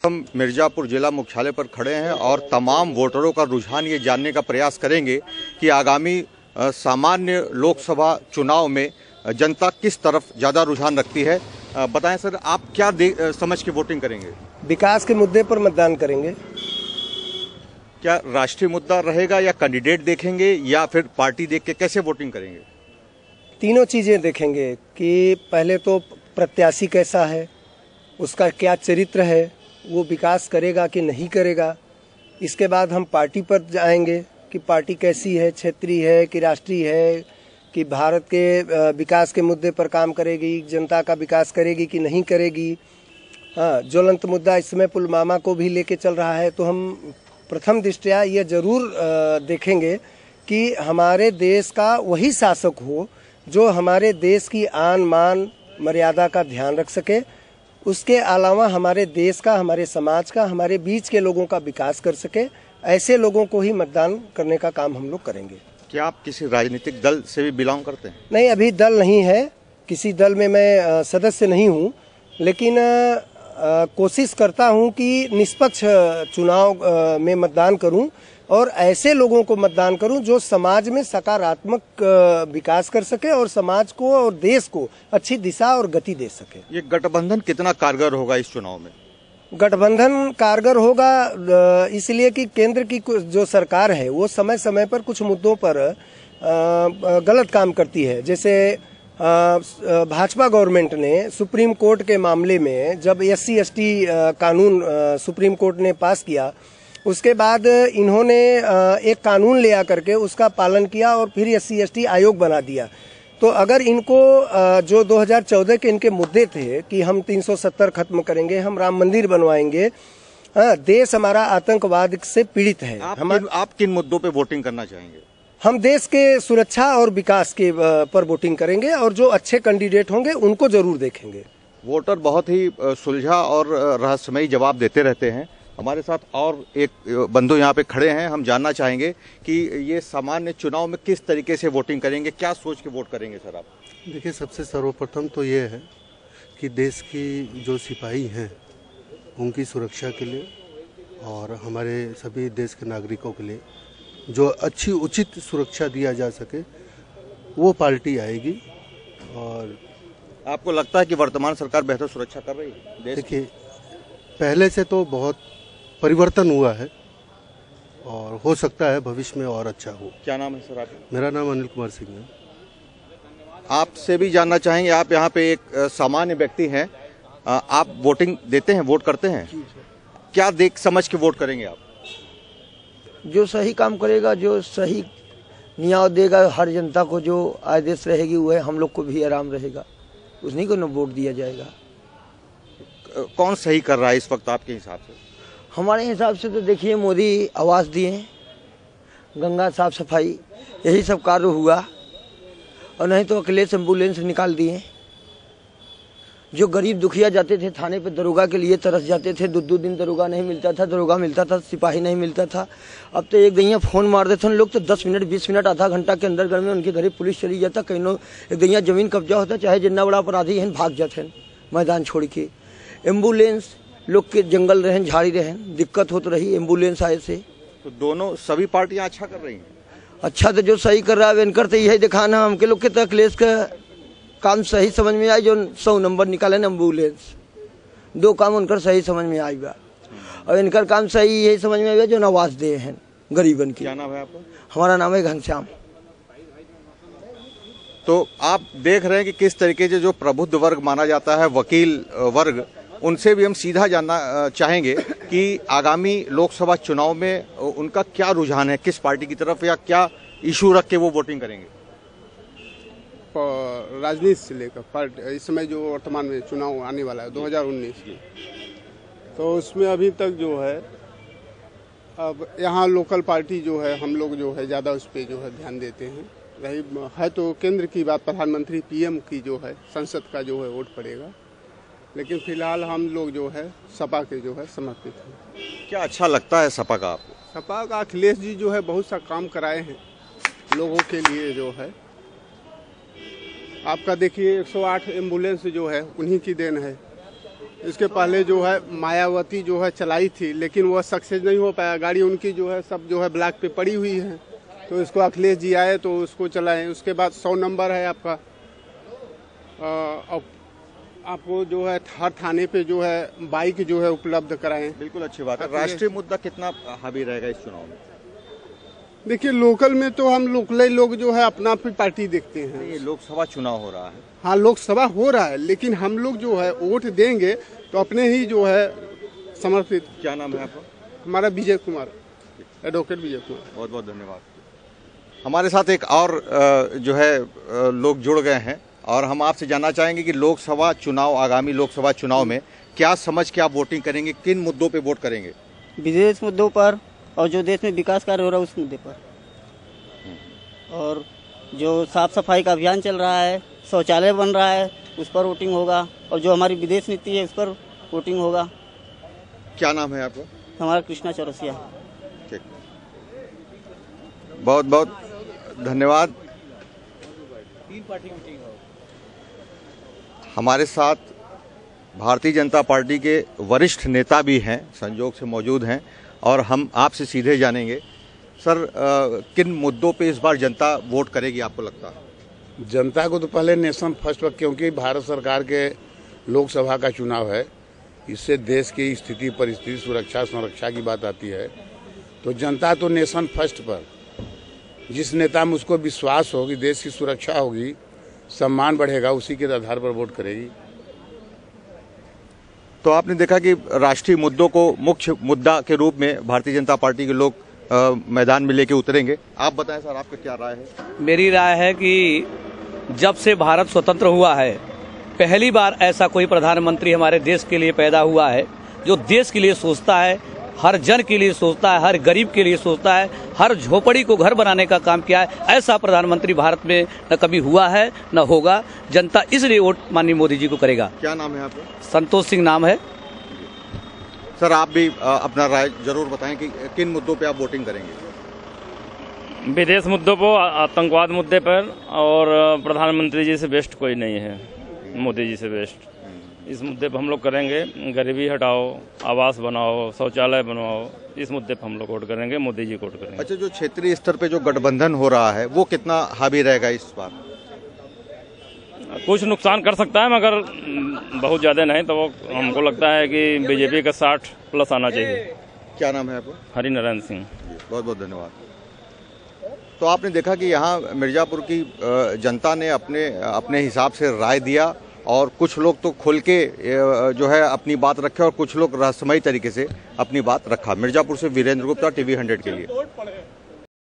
हम मिर्जापुर जिला मुख्यालय पर खड़े हैं और तमाम वोटरों का रुझान ये जानने का प्रयास करेंगे कि आगामी सामान्य लोकसभा चुनाव में जनता किस तरफ ज़्यादा रुझान रखती है। बताएं सर, आप क्या समझ के वोटिंग करेंगे? विकास के मुद्दे पर मतदान करेंगे। क्या राष्ट्रीय मुद्दा रहेगा या कैंडिडेट देखेंगे या फिर पार्टी देख के कैसे वोटिंग करेंगे? तीनों चीजें देखेंगे कि पहले तो प्रत्याशी कैसा है, उसका क्या चरित्र है, वो विकास करेगा कि नहीं करेगा। इसके बाद हम पार्टी पर जाएंगे कि पार्टी कैसी है, क्षेत्रीय है कि राष्ट्रीय है, कि भारत के विकास के मुद्दे पर काम करेगी, जनता का विकास करेगी कि नहीं करेगी। हाँ, ज्वलंत मुद्दा इस समय पुलवामा को भी लेके चल रहा है, तो हम प्रथम दृष्टया ये जरूर देखेंगे कि हमारे देश का वही शासक हो जो हमारे देश की आन मान मर्यादा का ध्यान रख सके, उसके अलावा हमारे देश का, हमारे समाज का, हमारे बीच के लोगों का विकास कर सके। ऐसे लोगों को ही मतदान करने का काम हम लोग करेंगे। क्या आप किसी राजनीतिक दल से भी बिलोंग करते हैं? नहीं, अभी दल नहीं है, किसी दल में मैं सदस्य नहीं हूँ, लेकिन कोशिश करता हूँ कि निष्पक्ष चुनाव में मतदान करूँ और ऐसे लोगों को मतदान करूं जो समाज में सकारात्मक विकास कर सके और समाज को और देश को अच्छी दिशा और गति दे सके। ये गठबंधन कितना कारगर होगा इस चुनाव में? गठबंधन कारगर होगा इसलिए कि केंद्र की जो सरकार है वो समय समय पर कुछ मुद्दों पर गलत काम करती है। जैसे भाजपा गवर्नमेंट ने सुप्रीम कोर्ट के मामले में जब SC/ST कानून सुप्रीम कोर्ट ने पास किया, उसके बाद इन्होंने एक कानून ले आकर के उसका पालन किया और फिर SC/ST आयोग बना दिया। तो अगर इनको जो 2014 के इनके मुद्दे थे कि हम 370 खत्म करेंगे, हम राम मंदिर बनवाएंगे, देश हमारा आतंकवाद से पीड़ित है। आप किन मुद्दों पे वोटिंग करना चाहेंगे? हम देश के सुरक्षा और विकास के पर वोटिंग करेंगे और जो अच्छे कैंडिडेट होंगे उनको जरूर देखेंगे। वोटर बहुत ही सुलझा और रहस्यमयी जवाब देते रहते हैं। हमारे साथ और एक बंधु यहाँ पे खड़े हैं, हम जानना चाहेंगे कि ये सामान्य चुनाव में किस तरीके से वोटिंग करेंगे, क्या सोच के वोट करेंगे सर आप? देखिए, सबसे सर्वप्रथम तो ये है कि देश की जो सिपाही हैं उनकी सुरक्षा के लिए और हमारे सभी देश के नागरिकों के लिए जो अच्छी उचित सुरक्षा दिया जा सके वो पार्टी आएगी। और आपको लगता है कि वर्तमान सरकार बेहतर सुरक्षा कर रही है? देखिए, पहले से तो बहुत परिवर्तन हुआ है और हो सकता है भविष्य में और अच्छा हो। क्या नाम है सर आपका? मेरा नाम अनिल कुमार सिंह है। आपसे भी जानना चाहेंगे, आप यहाँ पे एक सामान्य व्यक्ति हैं, आप वोटिंग देते हैं, वोट करते हैं? क्या देख समझ के वोट करेंगे आप? जो सही काम करेगा, जो सही न्याय देगा हर जनता को, जो आदेश रहेगी वह हम लोग को भी आराम रहेगा, उन्हीं को न वोट दिया जाएगा। कौन सही कर रहा है इस वक्त आपके हिसाब से? हमारे हिसाब से तो देखिए, मोदी आवास दिए, गंगा साफ सफाई, यही सब कार्य हुआ। और नहीं तो अखिलेश एम्बुलेंस निकाल दिए। जो गरीब दुखिया जाते थे थाने पे दरोगा के लिए तरस जाते थे, 2-2 दिन दरोगा नहीं मिलता था, दरोगा मिलता था, सिपाही नहीं मिलता था। अब तो एक दैया फोन मार देते हैं लोग तो 10 मिनट 20 मिनट आधा घंटा के अंदर घर में उनके घरे पुलिस चली जाता। कहीं एक दैया जमीन कब्जा होता, चाहे जितना बड़ा अपराधी है भाग जाते हैं मैदान छोड़ के। एम्बुलेंस लोग के जंगल रहें, झाड़ी रहें, दिक्कत होती रही एम्बुलेंस आए से। तो दोनों सभी पार्टियां अच्छा कर रही हैं। अच्छा तो जो सही कर रहा है इनकर तो यही दिखाना हमके लोग के, तो अखिलेश का काम सही समझ में आए, जो 100 नंबर निकाले ना एम्बुलेंस, 2 काम उनकर सही समझ में आई बा। और इनकर काम सही यही समझ में आया जो आवाज दे हैं गरीबन की। क्या नाम है आपका? हमारा नाम है घनश्याम। तो आप देख रहे हैं कि किस तरीके से जो प्रबुद्ध वर्ग माना जाता है, वकील वर्ग, उनसे भी हम सीधा जानना चाहेंगे कि आगामी लोकसभा चुनाव में उनका क्या रुझान है, किस पार्टी की तरफ या क्या इशू रख के वो वोटिंग करेंगे? राजनीति से लेकर इस समय जो वर्तमान में चुनाव आने वाला है 2019 में, तो उसमें अभी तक जो है, अब यहाँ लोकल पार्टी जो है हम लोग जो है ज़्यादा उस पर जो है ध्यान देते हैं। रही है तो केंद्र की बात, प्रधानमंत्री PM की जो है, संसद का जो है वोट पड़ेगा, लेकिन फिलहाल हम लोग जो है सपा के जो है समर्पित हैं। क्या अच्छा लगता है सपा का आपको? सपा का अखिलेश जी जो है बहुत सा काम कराए हैं लोगों के लिए जो है। आपका देखिए 108 एम्बुलेंस जो है उन्हीं की देन है। इसके पहले जो है मायावती जो है चलाई थी, लेकिन वह सक्सेस नहीं हो पाया। गाड़ी उनकी जो है सब जो है ब्लॉक पे पड़ी हुई है, तो इसको अखिलेश जी आए तो उसको चलाएं। उसके बाद 100 नंबर है आपका, आपको जो है हर थाने पे जो है बाइक जो है उपलब्ध कराएं। बिल्कुल अच्छी बात है। राष्ट्रीय मुद्दा कितना हावी रहेगा इस चुनाव में? देखिए, लोकल में तो हम लोकल लोग जो है अपना अपनी पार्टी देखते हैं। ये लोकसभा चुनाव हो रहा है। हाँ, लोकसभा हो रहा है, लेकिन हम लोग जो है वोट देंगे तो अपने ही जो है समर्पित। क्या नाम है आपका? हमारा विजय कुमार, एडवोकेट विजय कुमार। बहुत बहुत धन्यवाद। हमारे साथ एक और जो है लोग जुड़ गए हैं और हम आपसे जानना चाहेंगे कि लोकसभा चुनाव, आगामी लोकसभा चुनाव में क्या समझ के आप वोटिंग करेंगे, किन मुद्दों पे वोट करेंगे? विदेश मुद्दों पर और जो देश में विकास कार्य हो रहा है उस मुद्दे पर, और जो साफ सफाई का अभियान चल रहा है, शौचालय बन रहा है, उस पर वोटिंग होगा, और जो हमारी विदेश नीति है उस पर वोटिंग होगा। क्या नाम है आपका? हमारा कृष्णा चौरसिया। ठीक, बहुत बहुत धन्यवाद। हमारे साथ भारतीय जनता पार्टी के वरिष्ठ नेता भी हैं, संजोग से मौजूद हैं, और हम आपसे सीधे जानेंगे सर, किन मुद्दों पे इस बार जनता वोट करेगी आपको लगता है? जनता को तो पहले नेशन फर्स्ट पर, क्योंकि भारत सरकार के लोकसभा का चुनाव है, इससे देश की स्थिति परिस्थिति सुरक्षा संरक्षा की बात आती है, तो जनता तो नेशन फर्स्ट पर, जिस नेता में उसको विश्वास होगी, देश की सुरक्षा होगी, सम्मान बढ़ेगा, उसी के आधार पर वोट करेगी। तो आपने देखा कि राष्ट्रीय मुद्दों को मुख्य मुद्दा के रूप में भारतीय जनता पार्टी के लोग मैदान में लेके उतरेंगे। आप बताएं सर, आपका क्या राय है? मेरी राय है कि जब से भारत स्वतंत्र हुआ है, पहली बार ऐसा कोई प्रधानमंत्री हमारे देश के लिए पैदा हुआ है जो देश के लिए सोचता है, हर जन के लिए सोचता है, हर गरीब के लिए सोचता है, हर झोपड़ी को घर बनाने का काम किया है। ऐसा प्रधानमंत्री भारत में न कभी हुआ है न होगा। जनता इसलिए वोट माननीय मोदी जी को करेगा। क्या नाम है आपका? संतोष सिंह नाम है। सर, आप भी अपना राय जरूर बताएं कि किन मुद्दों पे आप वोटिंग करेंगे? विदेश मुद्दों पर, आतंकवाद मुद्दे पर, और प्रधानमंत्री जी से बेस्ट कोई नहीं है, मोदी जी से बेस्ट। इस मुद्दे पर हम लोग करेंगे। गरीबी हटाओ, आवास बनाओ, शौचालय बनवाओ, इस मुद्दे पर हम लोग वोट करेंगे, मोदी जी को वोट करेंगे। अच्छा, जो क्षेत्रीय स्तर पे जो गठबंधन हो रहा है वो कितना हावी रहेगा इस बार? कुछ नुकसान कर सकता है, मगर बहुत ज्यादा नहीं। तो वो हमको लगता है कि बीजेपी का 60+ आना चाहिए। क्या नाम है आपका? हरिनारायण सिंह। बहुत बहुत धन्यवाद। तो आपने देखा कि यहाँ मिर्जापुर की जनता ने अपने हिसाब से राय दिया, और कुछ लोग तो खुल के जो है अपनी बात रखे और कुछ लोग रहस्यमयी तरीके से अपनी बात रखा। मिर्जापुर से वीरेंद्र गुप्ता, TV 100 के लिए।